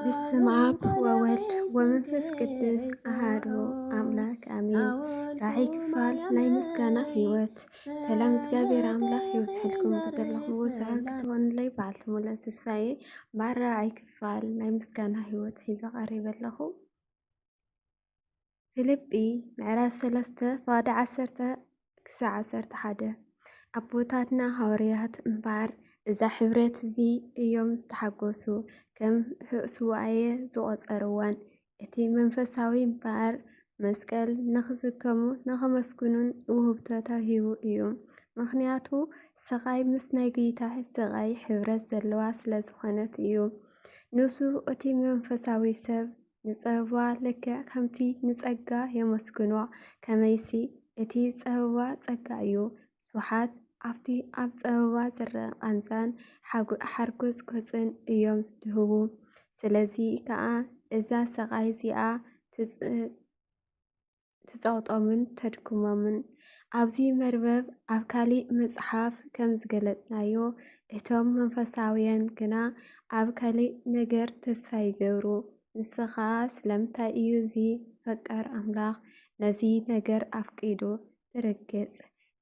በስመ አብ ወወልድ ወመንፈስ ቅዱስ አሐዱ አምላክ አሜን። ራእይ ክፋል ናይ ምስጋና ህይወት ሰላም እግዚአብሔር አምላክ ይውስሕልኩም ብዘለኹም ሰላም ክትኾንለይ በዓልቲ ሙሉእ ተስፋዬ ራእይ ክፋል ናይ ምስጋና ህይወት ሒዘ ቀሪበ ኣለኹ። ፊልጵ ምዕራፍ 3 ፋቅዲ 10 ክሳብ 11 ኣቦታትና ሐዋርያት እምበር እዛ ሕብረት እዚ እዮም ዝተሓጎሱ ከም ህእስዋየ ዝቆፀርዋን እቲ መንፈሳዊ እምበር መስቀል ንኽዝከሙ ንኸመስግኑን ውህብቶ ተሂቡ እዩ። ምክንያቱ ስቃይ ምስ ናይ ጌታ ስቃይ ሕብረት ዘለዋ ስለ ዝኾነት እዩ። ንሱ እቲ መንፈሳዊ ሰብ ንፀበባ ልክዕ ከምቲ ንፀጋ የመስግኖ ከመይሲ እቲ ፀበባ ፀጋ እዩ። ስብሓት ኣብቲ ኣብ ፀበባ ዝረአ ቃንዛን ሓርጎፅ ገፅን እዮም ዝድህቡ። ስለዚ ከዓ እዛ ስቃይ እዚኣ ትፀቕጦምን ተድክሞምን። ኣብዚ መርበብ ኣብ ካሊእ መፅሓፍ ከም ዝገለፅናዮ እቶም መንፈሳውያን ግና ኣብ ካሊእ ነገር ተስፋ ይገብሩ። ንሱ ከዓ ስለምንታይ እዩ እዚ ፈቃር ኣምላኽ ነዚ ነገር ኣፍቂዱ ትርግፅ።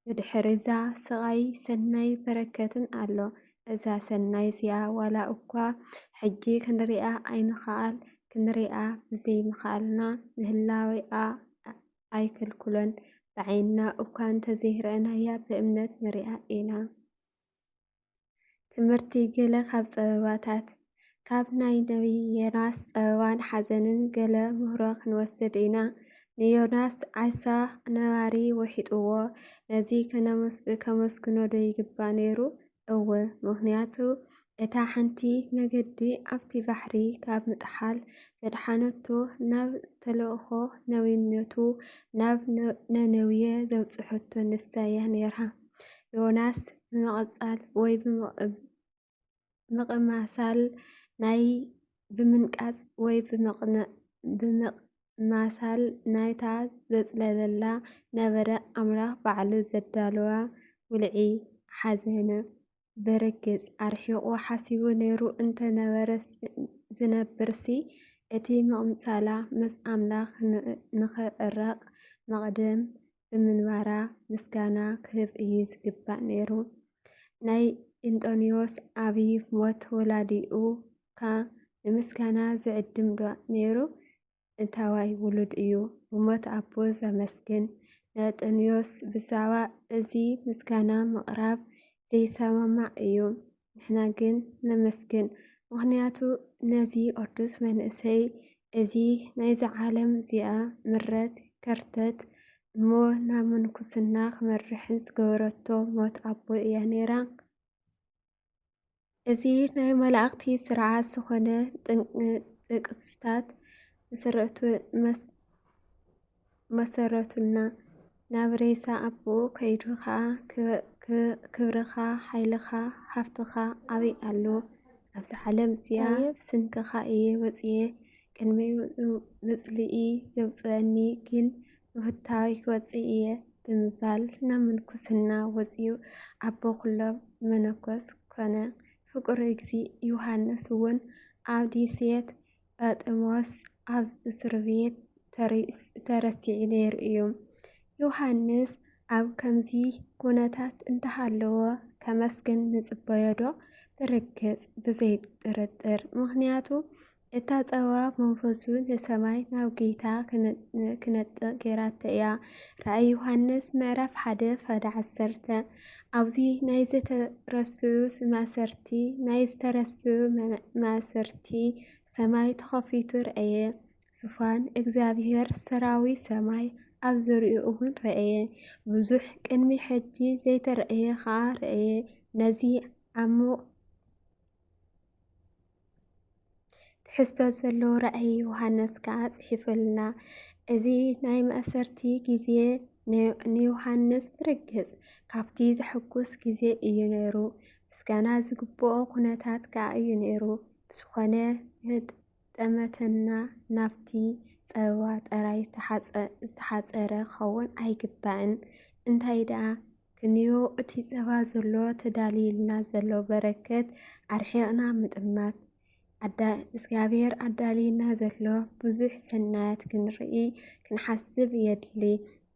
ብድሕሪዛ ስቃይ ሰናይ በረከትን ኣሎ። እዛ ሰናይ እዚኣ ዋላ እኳ ሕጂ ክንሪኣ ኣይንኸኣል ክንሪኣ ብዘይምኽኣልና ምህላዊኣ ኣይከልኩሎን። ብዓይንና እኳ እንተዘይረአናያ ብእምነት ንሪኣ ኢና። ትምህርቲ ገለ ካብ ፀበባታት ካብ ናይ ነቢይ ዮናስ ፀበባን ሓዘንን ገለ ምህሮ ክንወስድ ኢና። ንዮናስ ዓሳ ነባሪ ወሒጥዎ ነዚ ከመስግኖ ዶ ይግባእ ነይሩ? እወ፣ ምክንያቱ እታ ሓንቲ መገዲ ኣብቲ ባሕሪ ካብ ምጥሓል ዘድሓነቶ ናብ ተልእኾ ነቢይነቱ ናብ ነነውየ ዘብፅሐቶ ንሳ እያ ነይራ። ዮናስ ብምቕፃል ወይ ብምቕማሳል ብምንቃፅ ወይ ብምቕማሳል ናይታ ዘፅለለላ ነበረ ኣምላኽ ባዕሉ ዘዳለዋ ውልዒ ሓዘነ። ብርግፅ ኣርሒቑ ሓሲቡ ነይሩ እንተነበረ ዝነብርሲ እቲ ምቕምሳላ ምስ ኣምላኽ ንኽዕረቕ መቕደም ብምንባራ ምስጋና ክህብ እዩ ዝግባእ ነይሩ። ናይ እንጦንዮስ ዓብይ ሞት ወላዲኡካ ንምስጋና ዝዕድም ዶ ነይሩ? እንታዋይ ውሉድ እዩ ብሞት ኣቦ ዘመስግን። ንአንጦንዮስ ብዛዕባ እዚ ምስጋና ምቕራብ ዘይሰማማዕ እዩ። ንሕና ግን ነመስግን፣ ምክንያቱ ነዚ ቅዱስ መንእሰይ እዚ ናይዚ ዓለም እዚኣ ምረት ከርተት እሞ ናብ ምንኩስና ክመርሕን ዝገበረቶ ሞት ኣቦ እያ ነይራ። እዚ ናይ መላእክቲ ስርዓት ዝኾነ ጥቅስታት መሰረቱልና ናብ ሬሳ ኣቦ ከይዱ ከዓ ክብርኻ ሓይልኻ ሃፍትኻ ኣበይ ኣሎ? ኣብዚ ዓለም እዚኣ ብስንክኻ እየ ወፅየ ቅድሚ ምፅሊኢ ዘውፅአኒ ግን ብህታዊ ክወፅእ እየ ብምባል ናብ ምንኩስና ወፅዩ ኣቦ ኩሎም መነኮስ ኮነ። ፍቁር እግዚእ ዮሃንስ እውን ኣብ ዲሴት ጳጥሞስ ኣብ እስር ቤት ተረሲዑ ነይሩ እዩ። ዮሃንስ ኣብ ከምዚ ኩነታት እንተሃለወ ከመስግን ንፅበዮ ዶ? ብርግፅ ብዘይጥርጥር። ምክንያቱ እታ ፀባ መንፈሱ ንሰማይ ናብ ጌታ ክነጥቕ ጌራቶ እያ። ራእይ ዮሃንስ ምዕራፍ 1 ፋቅዲ 10 ኣብዚ ናይ ዝተረስዑ ማእሰርቲ ሰማይ ተኸፊቱ ረአየ። ዙፋን እግዚአብሔር ሰራዊት ሰማይ ኣብ ዙርይኡ እውን ረአየ። ብዙሕ ቅድሚ ሕጂ ዘይተረአየ ከዓ ረአየ። ነዚ ዓሙቕ ትሕዝቶ ዘለዎ ራእይ ዮሃንስ ከዓ ፅሒፉልና። እዚ ናይ መእሰርቲ ግዜ ንዮሃንስ ብርግፅ ካብቲ ዘሐጉስ ግዜ እዩ ነይሩ። ምስጋና ዝግብኦ ኩነታት ከዓ እዩ ነይሩ። ብዝኾነ ጠመተና ናብቲ ፀበባ ጥራይ ዝተሓፀረ ክኸውን ኣይግባእን። እንታይ ደኣ ክንዮ እቲ ፀባ ዘሎ ተዳልዩልና ዘሎ በረከት ኣርሒቕና ምጥማት እግዚአብሔር ኣዳሊና ዘሎ ብዙሕ ሰናያት ክንርኢ ክንሓስብ የድሊ።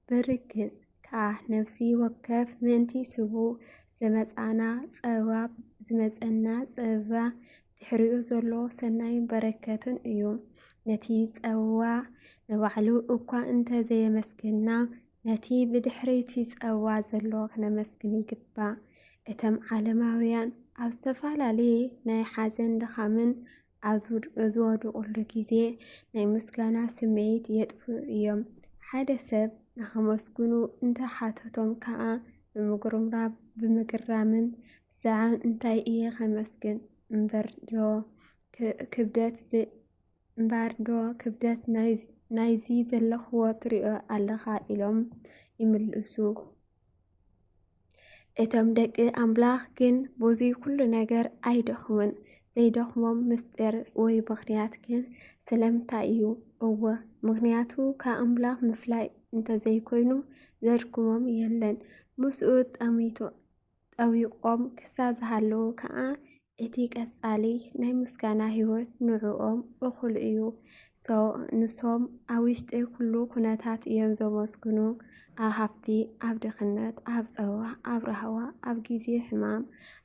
ብርግጽ ከዓ ነፍሲ ወከፍ ምእንቲ ስቡ ዝመጸና ጸባ ድሕሪኡ ዘሎ ሰናይን በረከትን እዩ። ነቲ ጸዋ ንባዕሉ እኳ እንተዘየመስግንና ነቲ ብድሕሪቱ ጸዋ ዘሎ ክነመስግን ይግባእ። እቶም ዓለማውያን ኣብ ዝተፈላለየ ናይ ሓዘን ድኻምን ኣብ ዝወድቑሉ ግዜ ናይ ምስጋና ስምዒት የጥፍኡ እዮም። ሓደ ሰብ ንኸመስግኑ እንተሓተቶም ከዓ ብምግራምን ብዛዕባ እንታይ እየ ከመስግን እምበር ዶ ክብደት ናይዚ ዘለኽዎ ትሪኦ ኣለኻ ኢሎም ይምልሱ። እቶም ደቂ ኣምላኽ ግን በዙይ ኩሉ ነገር ኣይደኽሙን። ዘይደኽሞም ምስጢር ወይ ምኽንያት ግን ስለምንታይ እዩ? እወ ምኽንያቱ ካብ ኣምላኽ ምፍላይ እንተዘይኮይኑ ዘድክሞም የለን። ምስኡ ጠዊቖም ክሳብ ዝሃለዉ ከዓ እቲ ቀጻሊ ናይ ምስጋና ህይወት ንዕኦም እኹል እዩ። ንሶም ኣብ ውሽጢ ኩሉ ኩነታት እዮም ዘመስግኑ። ኣብ ሃብቲ፣ ኣብ ድኽነት፣ ኣብ ፀዋ፣ ኣብ ራህዋ፣ ኣብ ግዜ ሕማም፣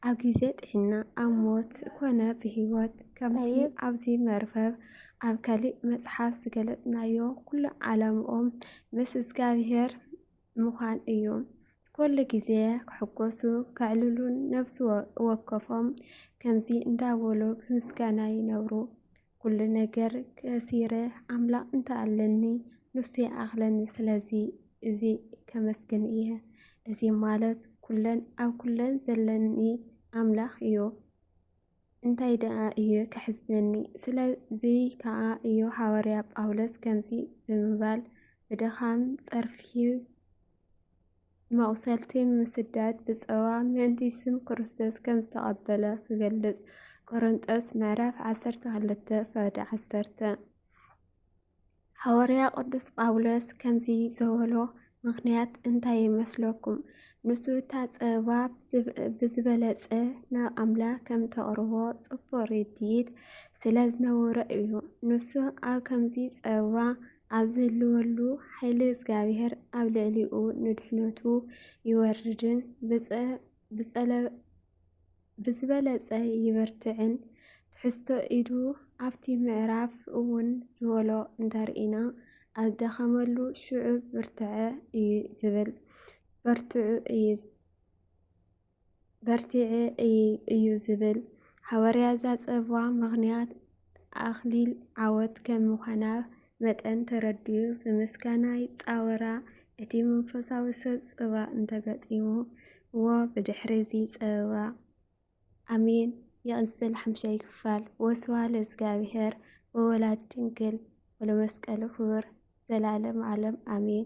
ኣብ ግዜ ጥዕና፣ ኣብ ሞት ኮነ ብሂወት ከምቲ ኣብዚ መርበብ ኣብ ካሊእ መጽሓፍ ዝገለጽናዮ ኩሉ ዓላምኦም ምስ እግዚኣብሔር ምዃን እዩ። ኩሉ ግዜ ክሕጎሱ ከዕልሉን ነፍሲ ወከፎም ከምዚ እንዳበሉ ብምስጋና ይነብሩ። ኩሉ ነገር ከሲረ ኣምላኽ እንተኣለኒ ንሱ ይኣኽለኒ፣ ስለዚ እዚ ከመስግን እየ። እዚ ማለት ኩለን ኣብ ኩለን ዘለኒ ኣምላኽ እዩ። እንታይ ደኣ እዩ ከሕዝነኒ? ስለዚ ከዓ እዩ ሃዋርያ ጳውሎስ ከምዚ ብምባል ብድኻም ጸርፊ መቑሰልቲ ምስዳድ ብጸዋ ምእንቲ ስም ክርስቶስ ከም ዝተቐበለ ክገልጽ። ቆሮንጦስ ምዕራፍ 12:10 ሃዋርያ ቅዱስ ጳውሎስ ከምዚ ዝበሎ ምኽንያት እንታይ ይመስለኩም? ንሱ እታ ጸባ ብዝበለጸ ናብ ኣምላኽ ከም ተቕርቦ ጽቡቕ ርድኢት ስለ ዝነበሮ እዩ። ንሱ ኣብ ከምዚ ጸባ ኣብ ዝህልወሉ ሓይሊ እግዚኣብሔር ኣብ ልዕሊኡ ንድሕነቱ ይወርድን ብዝበለጸ ይበርትዕን። ትሕዝቶ ኢዱ ኣብቲ ምዕራፍ እውን ዝበሎ እንተሪእና ኣብ ዝደኸመሉ ሽዑ በርቲዐ እዩ ዝብል። ሃዋርያ እዛ ጸባ ምኽንያት ኣኽሊል ዓወት ከም ምዃና መጠን ተረዲኡ ብምስጋና ይጻወራ። እቲ መንፈሳዊ ሰብ ጽባእ እንተገጢምዎ ብድሕሪ እዚ ጸባ ኣሜን ይቕጽል 5 ክፋል። ወስብሐት ለእግዚአብሔር ወወላዲቱ ድንግል ወለመስቀሉ ክቡር ዘለዓለም ዓለም ኣሜን።